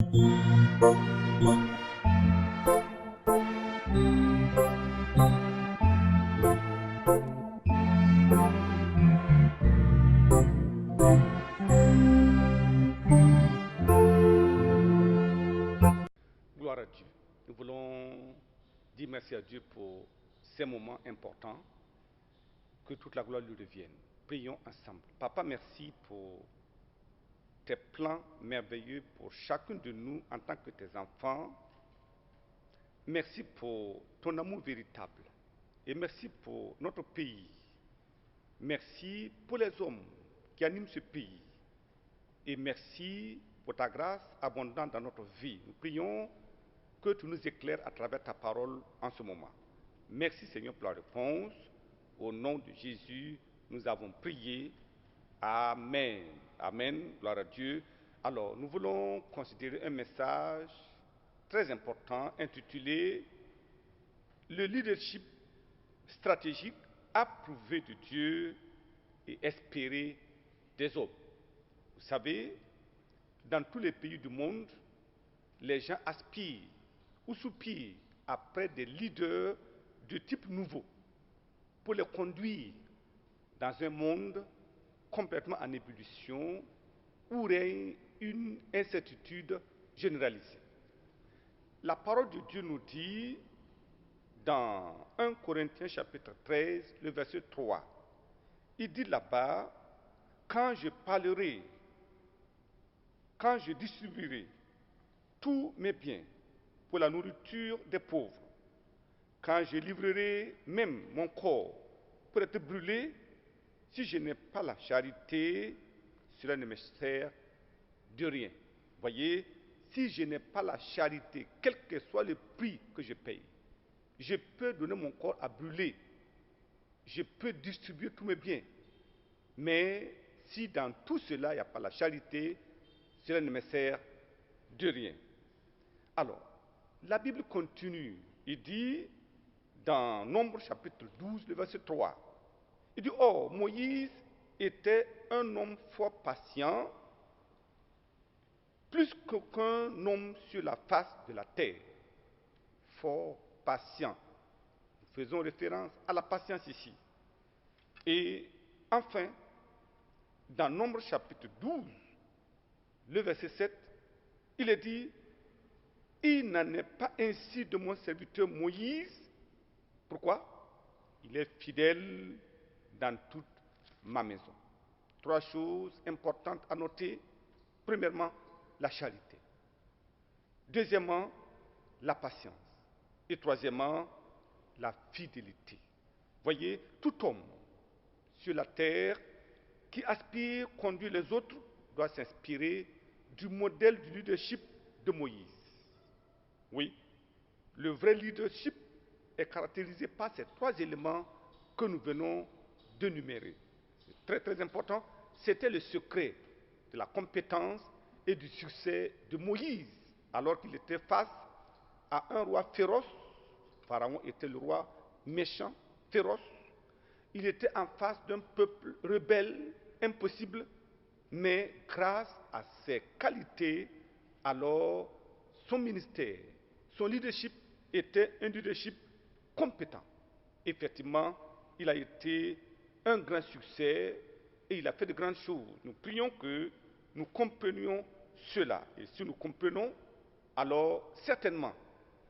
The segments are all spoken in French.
Gloire à Dieu. Nous voulons dire merci à Dieu pour ces moments importants, que toute la gloire lui revienne. Prions ensemble. Papa, merci pour tes plans merveilleux pour chacun de nous en tant que tes enfants. Merci pour ton amour véritable. Et merci pour notre pays. Merci pour les hommes qui animent ce pays. Et merci pour ta grâce abondante dans notre vie. Nous prions que tu nous éclaires à travers ta parole en ce moment. Merci Seigneur pour la réponse. Au nom de Jésus, nous avons prié. Amen. Amen. Gloire à Dieu. Alors, nous voulons considérer un message très important intitulé Le leadership stratégique approuvé de Dieu et espéré des hommes. Vous savez, dans tous les pays du monde, les gens aspirent ou soupirent après des leaders de type nouveau pour les conduire dans un monde complètement en ébullition où règne une incertitude généralisée. La parole de Dieu nous dit dans 1 Corinthiens chapitre 13, le verset 3, il dit là-bas, quand je parlerai, quand je distribuerai tous mes biens pour la nourriture des pauvres, quand je livrerai même mon corps pour être brûlé, si je n'ai pas la charité, cela ne me sert de rien. Voyez, si je n'ai pas la charité, quel que soit le prix que je paye, je peux donner mon corps à brûler, je peux distribuer tous mes biens, mais si dans tout cela il n'y a pas la charité, cela ne me sert de rien. Alors, la Bible continue, il dit dans Nombre chapitre 12, le verset 3, il dit, oh, Moïse était un homme fort patient, plus qu'aucun homme sur la face de la terre. Fort patient. Nous faisons référence à la patience ici. Et enfin, dans Nombre chapitre 12, le verset 7, il est dit, il n'en est pas ainsi de mon serviteur Moïse. Pourquoi? Il est fidèle dans toute ma maison. Trois choses importantes à noter. Premièrement, la charité. Deuxièmement, la patience. Et troisièmement, la fidélité. Voyez, tout homme sur la terre qui aspire à conduire les autres doit s'inspirer du modèle du leadership de Moïse. Oui, le vrai leadership est caractérisé par ces trois éléments que nous venons d'énumérer. C'est très très important. C'était le secret de la compétence et du succès de Moïse, alors qu'il était face à un roi féroce. Pharaon était le roi méchant, féroce. Il était en face d'un peuple rebelle, impossible, mais grâce à ses qualités, alors son ministère, son leadership était un leadership compétent. Effectivement, il a été un grand succès et il a fait de grandes choses. Nous prions que nous comprenions cela. Et si nous comprenons, alors certainement,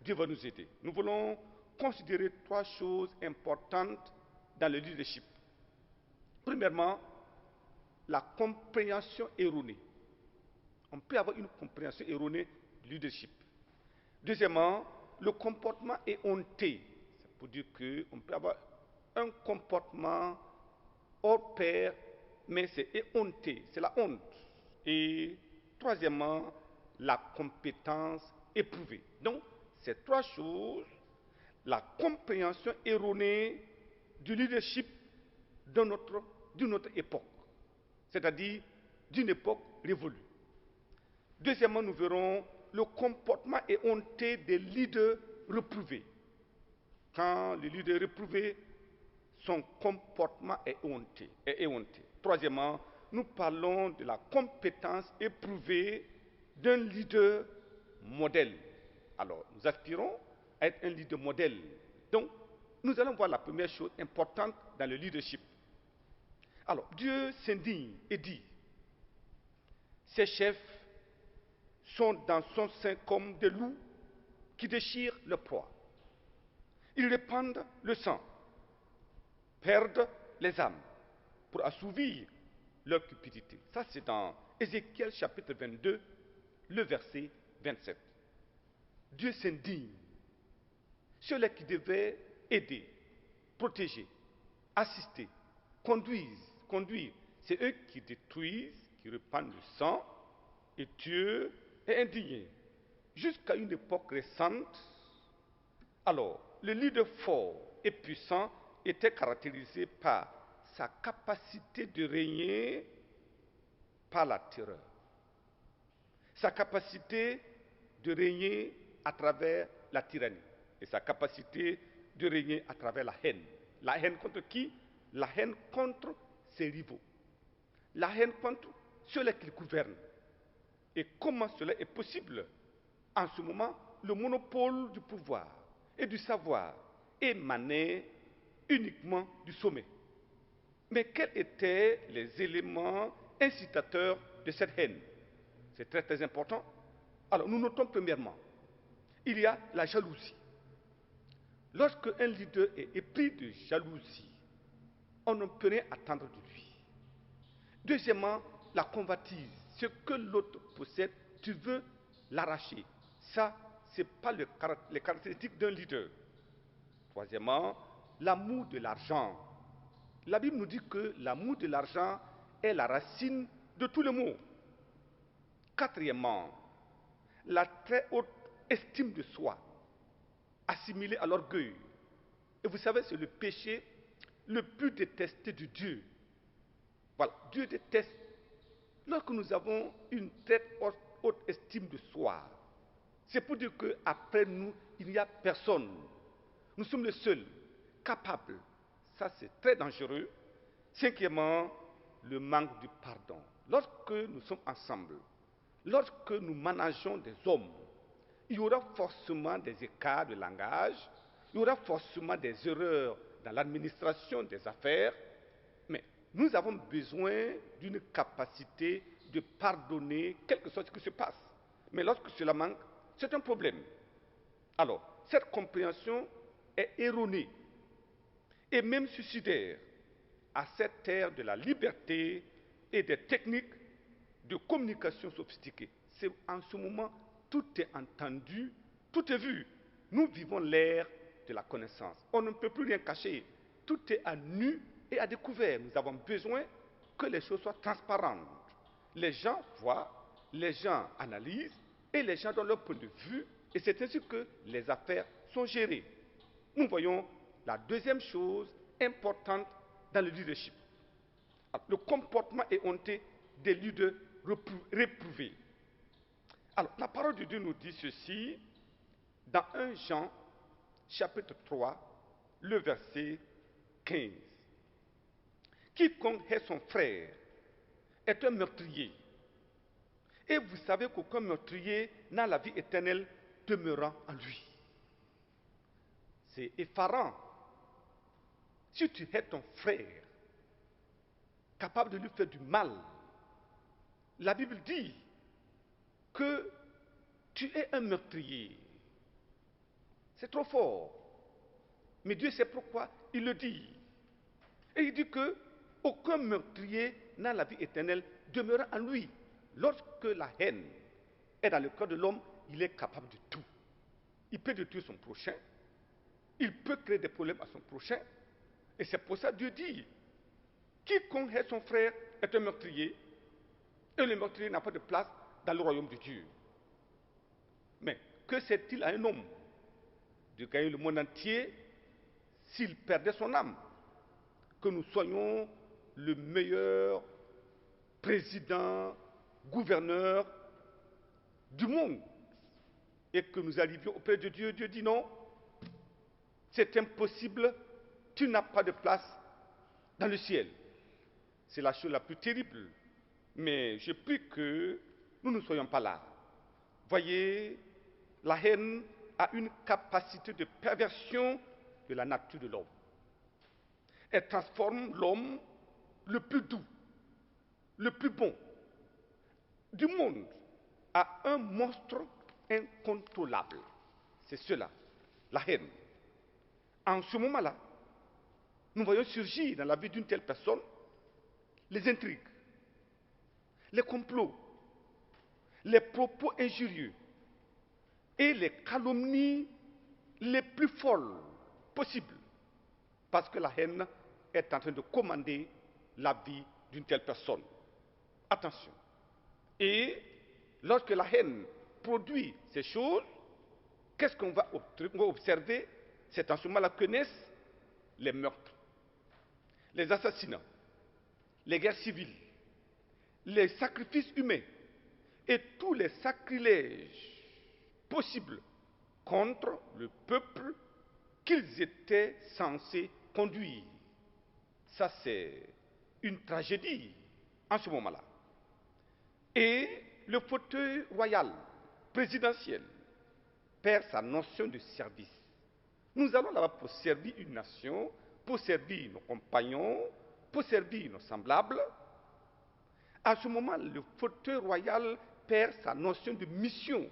Dieu va nous aider. Nous voulons considérer trois choses importantes dans le leadership. Premièrement, la compréhension erronée. On peut avoir une compréhension erronée du leadership. Deuxièmement, le comportement éhonté. C'est pour dire qu'on peut avoir un comportement hors pair, mais c'est éhonté, c'est la honte. Et troisièmement, la compétence éprouvée. Donc, ces trois choses, la compréhension erronée du leadership d'une autre époque, c'est-à-dire d'une époque révolue. Deuxièmement, nous verrons le comportement éhonté des leaders reprouvés. Quand le leader est réprouvé, son comportement est éhonté. Troisièmement, nous parlons de la compétence éprouvée d'un leader modèle. Alors, nous aspirons à être un leader modèle. Donc, nous allons voir la première chose importante dans le leadership. Alors, Dieu s'indigne et dit, ses chefs sont dans son sein comme des loups qui déchirent leur proie. Ils répandent le sang, perdent les âmes pour assouvir leur cupidité. Ça, c'est dans Ézéchiel chapitre 22, le verset 27. Dieu s'indigne. Ceux-là qui devaient aider, protéger, assister, conduire, c'est eux qui détruisent, qui répandent le sang, et Dieu est indigné. Jusqu'à une époque récente, alors, le leader fort et puissant était caractérisé par sa capacité de régner par la terreur, sa capacité de régner à travers la tyrannie et sa capacité de régner à travers la haine. La haine contre qui? La haine contre ses rivaux, la haine contre ceux-là qu'il gouverne. Et comment cela est possible? En ce moment, le monopole du pouvoir et du savoir émanait uniquement du sommet. Mais quels étaient les éléments incitateurs de cette haine? C'est très très important. Alors nous notons premièrement, il y a la jalousie. Lorsque un leader est épris de jalousie, on ne peut rien attendre de lui. Deuxièmement, la convoitise. Ce que l'autre possède, tu veux l'arracher. Ça, ce n'est pas les caractéristiques d'un leader. Troisièmement, l'amour de l'argent. La Bible nous dit que l'amour de l'argent est la racine de tous les maux. Quatrièmement, la très haute estime de soi, assimilée à l'orgueil. Et vous savez, c'est le péché le plus détesté de Dieu. Voilà, Dieu déteste lorsque nous avons une très haute estime de soi. C'est pour dire qu'après nous, il n'y a personne. Nous sommes les seuls capables. Ça, c'est très dangereux. Cinquièmement, le manque du pardon. Lorsque nous sommes ensemble, lorsque nous manageons des hommes, il y aura forcément des écarts de langage, il y aura forcément des erreurs dans l'administration des affaires, mais nous avons besoin d'une capacité de pardonner quelque chose qui se passe. Mais lorsque cela manque, c'est un problème. Alors, cette compréhension est erronée et même suicidaire à cette ère de la liberté et des techniques de communication sophistiquées. C'est en ce moment, tout est entendu, tout est vu. Nous vivons l'ère de la connaissance. On ne peut plus rien cacher. Tout est à nu et à découvert. Nous avons besoin que les choses soient transparentes. Les gens voient, les gens analysent et les gens donnent leur point de vue. Et c'est ainsi que les affaires sont gérées. Nous voyons la deuxième chose importante dans le leadership. Le comportement éhonté des leaders réprouvés. Alors, la parole de Dieu nous dit ceci dans 1 Jean, chapitre 3, le verset 15. Quiconque est son frère est un meurtrier. Et vous savez qu'aucun meurtrier n'a la vie éternelle demeurant en lui. C'est effarant. Si tu es ton frère, capable de lui faire du mal, la Bible dit que tu es un meurtrier. C'est trop fort. Mais Dieu sait pourquoi il le dit. Et il dit que aucun meurtrier n'a la vie éternelle demeurant en lui. Lorsque la haine est dans le cœur de l'homme, il est capable de tout. Il peut détruire son prochain. Il peut créer des problèmes à son prochain. Et c'est pour ça que Dieu dit, quiconque est son frère est un meurtrier. Et le meurtrier n'a pas de place dans le royaume de Dieu. Mais que sert-il à un homme de gagner le monde entier s'il perdait son âme? Que nous soyons le meilleur président, gouverneur du monde et que nous arrivions auprès de Dieu, Dieu dit non, c'est impossible, tu n'as pas de place dans le ciel. C'est la chose la plus terrible. Mais je prie que nous ne soyons pas là. Voyez, la haine a une capacité de perversion de la nature de l'homme. Elle transforme l'homme le plus doux, le plus bon du monde à un monstre incontrôlable. C'est cela, la haine. En ce moment-là, nous voyons surgir dans la vie d'une telle personne les intrigues, les complots, les propos injurieux et les calomnies les plus folles possibles, parce que la haine est en train de commander la vie d'une telle personne. Attention. Et lorsque la haine produit ces choses, qu'est-ce qu'on va observer? C'est en ce moment-là que naissent les meurtres, les assassinats, les guerres civiles, les sacrifices humains et tous les sacrilèges possibles contre le peuple qu'ils étaient censés conduire. Ça, c'est une tragédie en ce moment-là. Et le fauteuil royal, présidentiel, perd sa notion de service. Nous allons là-bas pour servir une nation, pour servir nos compagnons, pour servir nos semblables. À ce moment, le fauteuil royal perd sa notion de mission.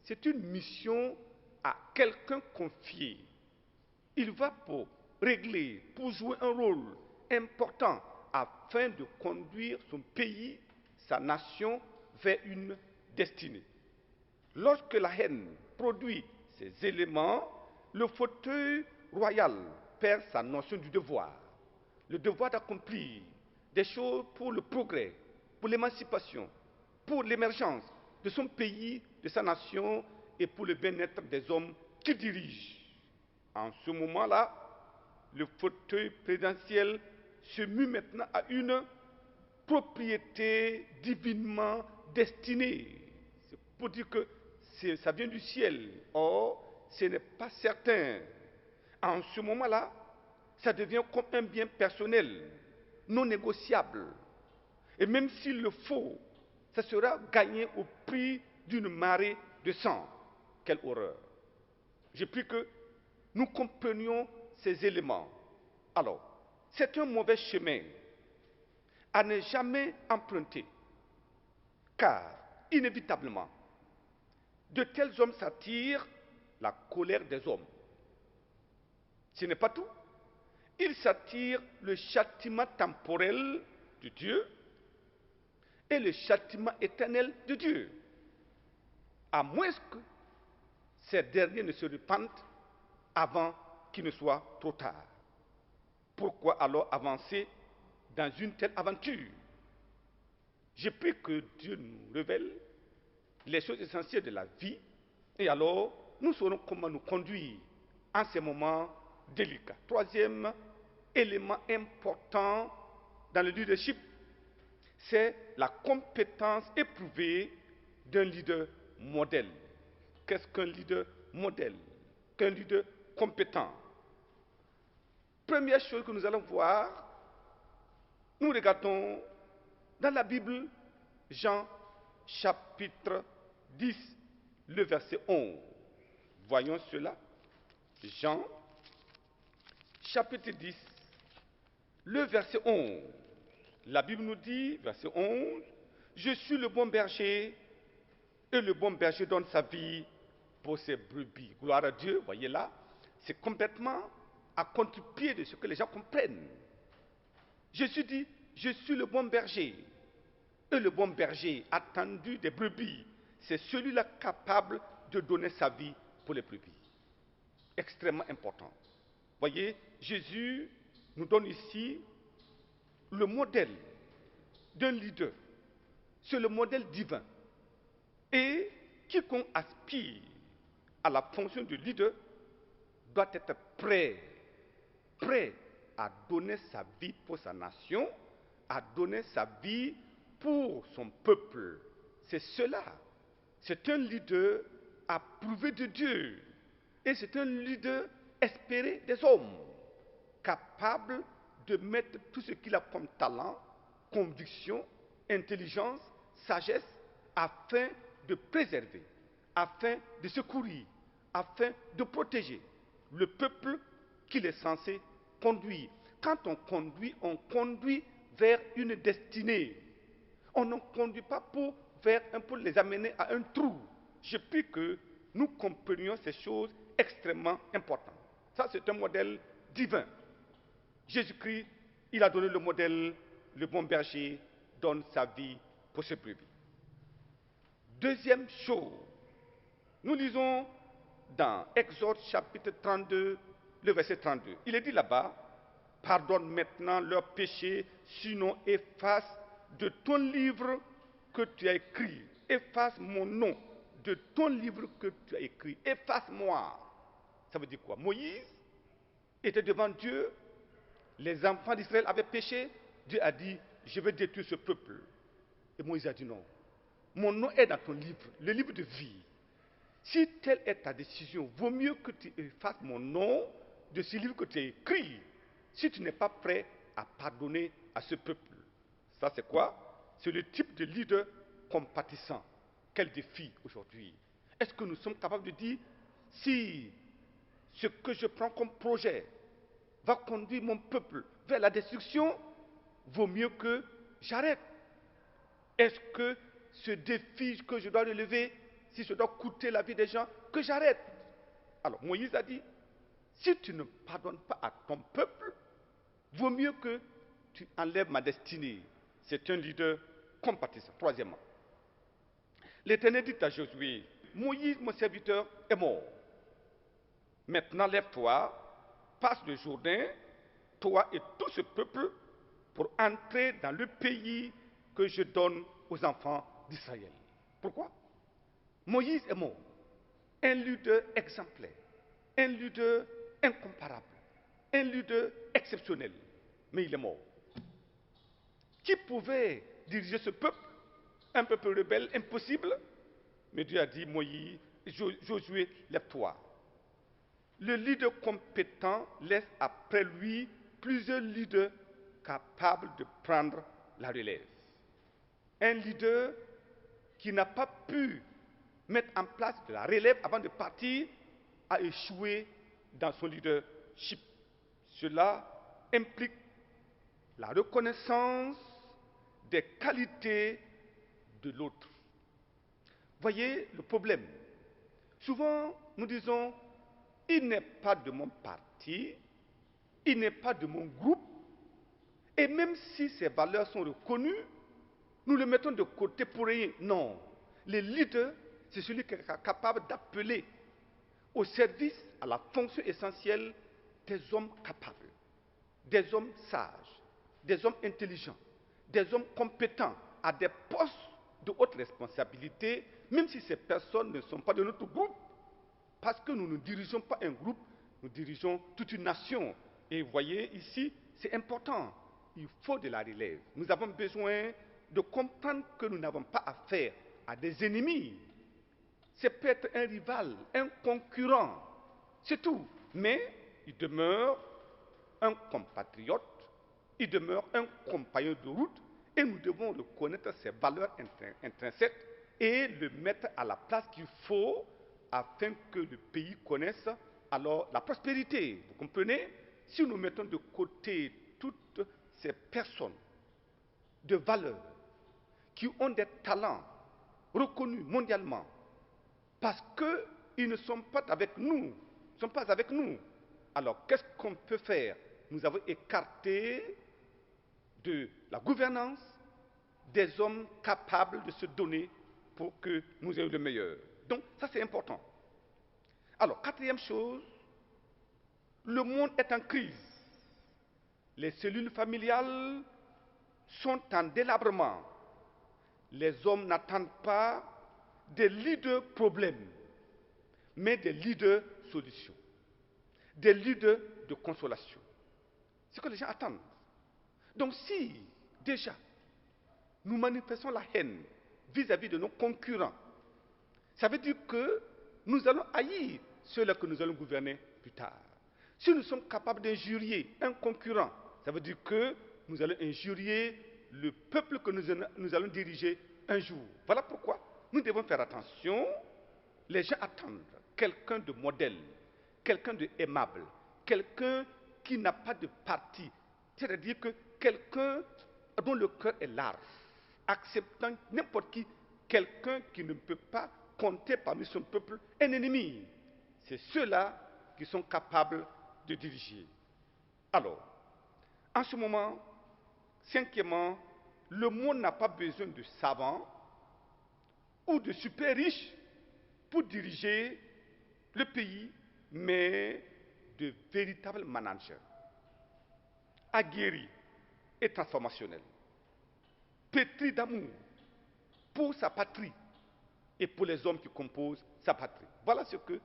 C'est une mission à quelqu'un confiée. Il va pour régler, pour jouer un rôle important afin de conduire son pays, sa nation, vers une destinée. Lorsque la haine produit ces éléments, le fauteuil royal perd sa notion du devoir. Le devoir d'accomplir des choses pour le progrès, pour l'émancipation, pour l'émergence de son pays, de sa nation et pour le bien-être des hommes qu'il dirige. En ce moment-là, le fauteuil présidentiel se mue maintenant à une propriété divinement destinée. C'est pour dire que ça vient du ciel. Or, ce n'est pas certain. En ce moment-là, ça devient comme un bien personnel, non négociable. Et même s'il le faut, ça sera gagné au prix d'une marée de sang. Quelle horreur! Je prie que nous comprenions ces éléments. Alors, c'est un mauvais chemin à ne jamais emprunter, car, inévitablement, de tels hommes s'attirent la colère des hommes. Ce n'est pas tout. Ils s'attirent le châtiment temporel de Dieu et le châtiment éternel de Dieu, à moins que ces derniers ne se repentent avant qu'il ne soit trop tard. Pourquoi alors avancer dans une telle aventure? Je prie que Dieu nous révèle les choses essentielles de la vie, et alors nous saurons comment nous conduire en ces moments délicats. Troisième élément important dans le leadership, c'est la compétence éprouvée d'un leader modèle. Qu'est-ce qu'un leader modèle? Qu'un leader compétent? Première chose que nous allons voir, nous regardons dans la Bible, Jean chapitre 10, le verset 11. Voyons cela. Jean chapitre 10, le verset 11. La Bible nous dit, verset 11, « Je suis le bon berger, et le bon berger donne sa vie pour ses brebis. » Gloire à Dieu, voyez là, c'est complètement à contre-pied de ce que les gens comprennent. Jésus dit, je suis le bon berger. Et le bon berger, attendu des brebis, c'est celui-là capable de donner sa vie pour les brebis. Extrêmement important. Voyez, Jésus nous donne ici le modèle d'un leader. C'est le modèle divin. Et quiconque aspire à la fonction de leader doit être prêt à donner sa vie pour sa nation, à donner sa vie pour son peuple. C'est cela. C'est un leader approuvé de Dieu. Et c'est un leader espéré des hommes, capable de mettre tout ce qu'il a comme talent, conviction, intelligence, sagesse, afin de préserver, afin de secourir, afin de protéger le peuple qu'il est censé conduire. Quand on conduit vers une destinée. On ne conduit pas pour les amener à un trou. Je prie que nous comprenions ces choses extrêmement importantes. Ça, c'est un modèle divin. Jésus-Christ, il a donné le modèle, le bon berger donne sa vie pour ses brebis. Deuxième chose, nous lisons dans Exode chapitre 32, le verset 32. Il est dit là-bas, pardonne maintenant leurs péchés, sinon efface de ton livre que tu as écrit. Efface mon nom de ton livre que tu as écrit. Efface-moi. Ça veut dire quoi? Moïse était devant Dieu. Les enfants d'Israël avaient péché. Dieu a dit, je vais détruire ce peuple. Et Moïse a dit non. Mon nom est dans ton livre, le livre de vie. Si telle est ta décision, vaut mieux que tu effaces mon nom de ce livre que tu as écrit, si tu n'es pas prêt à pardonner à ce peuple. Ça, c'est quoi? C'est le type de leader compatissant. Quel défi aujourd'hui? Est-ce que nous sommes capables de dire, si ce que je prends comme projet va conduire mon peuple vers la destruction, vaut mieux que j'arrête? Est-ce que ce défi que je dois relever, si je dois coûter la vie des gens, que j'arrête? Alors Moïse a dit, si tu ne pardonnes pas à ton peuple, vaut mieux que tu enlèves ma destinée. C'est un leader compatissant. Troisièmement, l'Éternel dit à Josué, Moïse, mon serviteur, est mort. Maintenant, lève-toi, passe le Jourdain, toi et tout ce peuple, pour entrer dans le pays que je donne aux enfants d'Israël. Pourquoi? Moïse est mort. Un leader exemplaire, un leader incomparable, un leader exceptionnel. Mais il est mort. Qui pouvait diriger ce peuple? Un peuple rebelle, impossible. Mais Dieu a dit, Moïse, Josué, lève-toi. Le leader compétent laisse après lui plusieurs leaders capables de prendre la relève. Un leader qui n'a pas pu mettre en place de la relève avant de partir a échoué dans son leadership. Cela implique la reconnaissance des qualités de l'autre. Voyez le problème. Souvent, nous disons, il n'est pas de mon parti, il n'est pas de mon groupe, et même si ses valeurs sont reconnues, nous le mettons de côté pour rien. Non. Le leader, c'est celui qui est capable d'appeler au service, à la fonction essentielle, des hommes capables, des hommes sages, des hommes intelligents, des hommes compétents à des postes de haute responsabilité, même si ces personnes ne sont pas de notre groupe, parce que nous ne dirigeons pas un groupe, nous dirigeons toute une nation. Et vous voyez ici, c'est important, il faut de la relève. Nous avons besoin de comprendre que nous n'avons pas affaire à des ennemis. C'est peut-être un rival, un concurrent, c'est tout. Mais il demeure un compatriote, il demeure un compagnon de route, et nous devons reconnaître ses valeurs intrinsèques et le mettre à la place qu'il faut afin que le pays connaisse alors la prospérité. Vous comprenez? Si nous mettons de côté toutes ces personnes de valeur qui ont des talents reconnus mondialement, parce qu'ils ne sont pas avec nous, alors qu'est-ce qu'on peut faire? Nous avons écarté de la gouvernance des hommes capables de se donner pour que nous ayons le meilleur. Donc, ça c'est important. Alors, quatrième chose, le monde est en crise. Les cellules familiales sont en délabrement. Les hommes n'attendent pas des leaders problèmes, mais des leaders solutions, des leaders de consolation. C'est ce que les gens attendent. Donc si, déjà, nous manifestons la haine vis-à-vis de nos concurrents, ça veut dire que nous allons haïr ceux-là que nous allons gouverner plus tard. Si nous sommes capables d'injurier un concurrent, ça veut dire que nous allons injurier le peuple que nous allons diriger un jour. Voilà pourquoi nous devons faire attention les gens attendent quelqu'un de modèle, quelqu'un de aimable, quelqu'un qui n'a pas de parti, c'est-à-dire que quelqu'un dont le cœur est large, acceptant n'importe qui, quelqu'un qui ne peut pas compter parmi son peuple un ennemi. C'est ceux-là qui sont capables de diriger. Alors, en ce moment, cinquièmement, le monde n'a pas besoin de savants ou de super riches pour diriger le pays, mais de véritables managers, aguerris et transformationnels, pétris d'amour pour sa patrie et pour les hommes qui composent sa patrie. Voilà ce que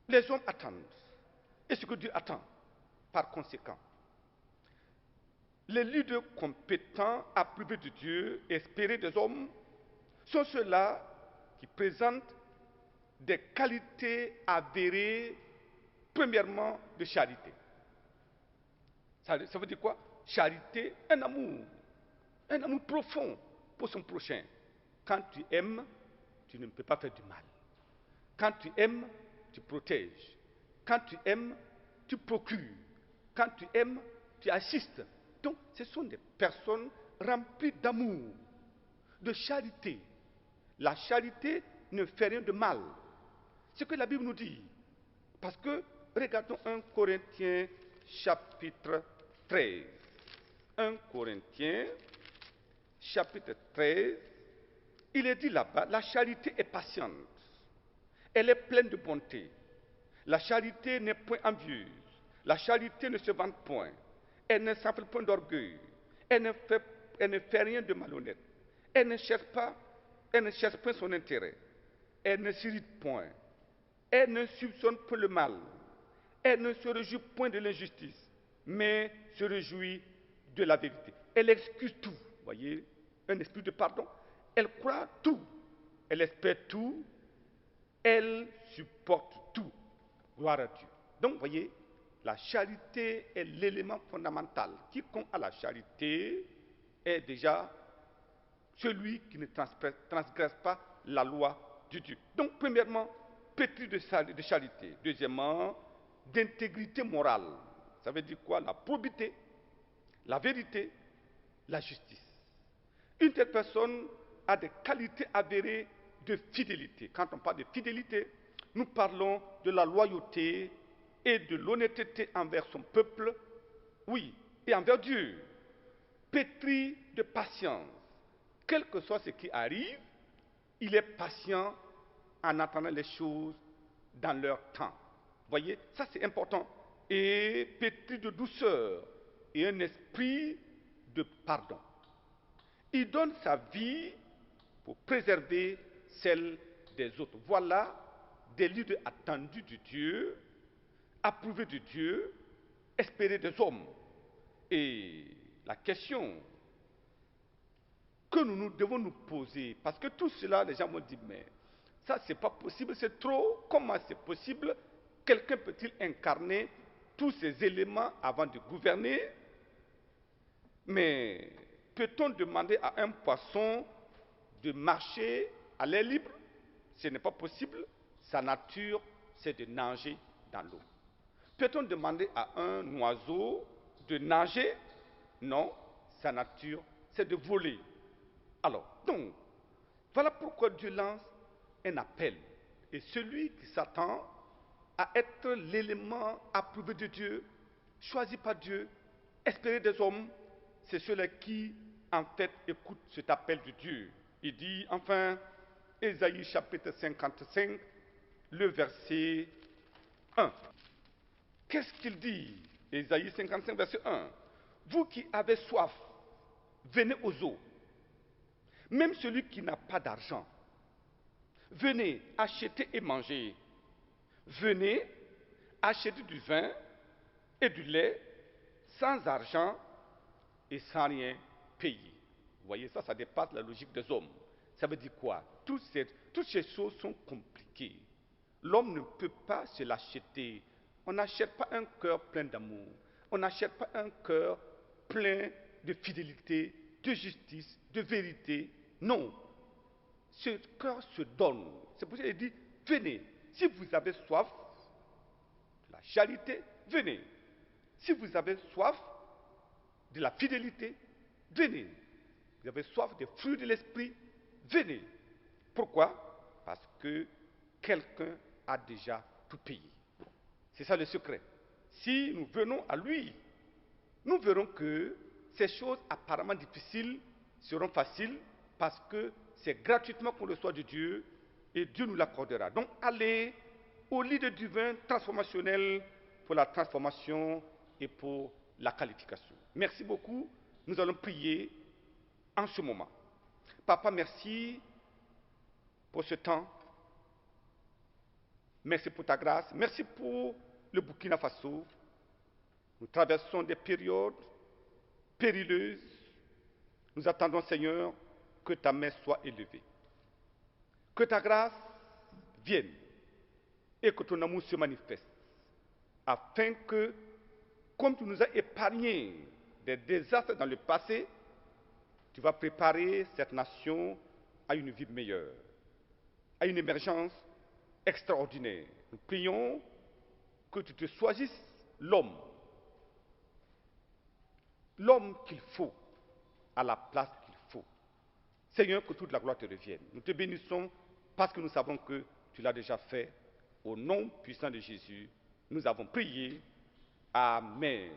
les hommes attendent et ce que Dieu attend. Par conséquent, les leaders compétents, approuvés de Dieu, espérés des hommes, sont ceux-là qui présentent des qualités avérées, premièrement, de charité. Ça veut dire quoi? Charité, un amour profond pour son prochain. Quand tu aimes, tu ne peux pas faire du mal. Quand tu aimes, tu protèges. Quand tu aimes, tu procures. Quand tu aimes, tu assistes. Donc, ce sont des personnes remplies d'amour, de charité. La charité ne fait rien de mal. C'est ce que la Bible nous dit. Parce que, regardons 1 Corinthiens chapitre 13. 1 Corinthiens chapitre 13. Il est dit là-bas, la charité est patiente. Elle est pleine de bonté. La charité n'est point envieuse. La charité ne se vante point. Elle ne s'enfle point d'orgueil. Elle ne fait rien de malhonnête. Elle ne cherche point son intérêt. Elle ne s'irrite point. Elle ne soupçonne point le mal. Elle ne se réjouit point de l'injustice, mais se réjouit de la vérité. Elle excuse tout. Voyez, un esprit de pardon. Elle croit tout. Elle espère tout. Elle supporte tout. Gloire à Dieu. Donc, voyez, la charité est l'élément fondamental. Quiconque a la charité est déjà celui qui ne transgresse pas la loi de Dieu. Donc, premièrement, pétri de charité. Deuxièmement, d'intégrité morale. Ça veut dire quoi? La probité, la vérité, la justice. Une telle personne a des qualités avérées de fidélité. Quand on parle de fidélité, nous parlons de la loyauté et de l'honnêteté envers son peuple, oui, et envers Dieu. Pétri de patience. Quel que soit ce qui arrive, il est patient en attendant les choses dans leur temps. Voyez, ça c'est important. Et pétri de douceur et un esprit de pardon. Il donne sa vie pour préserver celle des autres. Voilà des leaders attendus de Dieu, approuvés de Dieu, espérés des hommes. Et la question que nous devons nous poser, parce que tout cela, les gens vont dire, mais ça, c'est pas possible, c'est trop. Comment c'est possible? Quelqu'un peut-il incarner tous ces éléments avant de gouverner? Mais peut-on demander à un poisson de marcher à l'air libre? Ce n'est pas possible. Sa nature, c'est de nager dans l'eau. Peut-on demander à un oiseau de nager? Non, sa nature, c'est de voler. Alors, donc, voilà pourquoi Dieu lance un appel. Et celui qui s'attend à être l'élément approuvé de Dieu, choisi par Dieu, espéré des hommes, c'est ceux-là qui, en fait, écoutent cet appel de Dieu. Il dit, enfin, Ésaïe chapitre 55, le verset 1. Qu'est-ce qu'il dit? Ésaïe 55, verset 1. Vous qui avez soif, venez aux eaux. Même celui qui n'a pas d'argent, venez acheter et manger. Venez acheter du vin et du lait sans argent et sans rien payer. Vous voyez, ça dépasse la logique des hommes. Ça veut dire quoi? Toutes ces choses sont compliquées. L'homme ne peut pas se l'acheter. On n'achète pas un cœur plein d'amour. On n'achète pas un cœur plein de fidélité, de justice, de vérité. Non. Ce cœur se donne. C'est pour ça qu'il dit, venez. Si vous avez soif de la charité, venez. Si vous avez soif de la fidélité, venez. Vous avez soif des fruits de l'esprit, venez. Pourquoi? Parce que quelqu'un a déjà tout payé. C'est ça le secret. Si nous venons à lui, nous verrons que ces choses apparemment difficiles seront faciles parce que c'est gratuitement qu'on reçoit de Dieu et Dieu nous l'accordera. Donc allez au lit de divin transformationnel pour la transformation et pour la qualification. Merci beaucoup. Nous allons prier en ce moment. Papa, merci pour ce temps. Merci pour ta grâce. Merci pour le Burkina Faso. Nous traversons des périodes périlleuses. Nous attendons, Seigneur, que ta main soit élevée. Que ta grâce vienne et que ton amour se manifeste. Afin que, comme tu nous as épargné des désastres dans le passé, tu vas préparer cette nation à une vie meilleure, à une émergence extraordinaire. Nous prions que tu te choisisses l'homme qu'il faut, à la place qu'il faut. Seigneur, que toute la gloire te revienne. Nous te bénissons parce que nous savons que tu l'as déjà fait. Au nom puissant de Jésus, nous avons prié. Amen.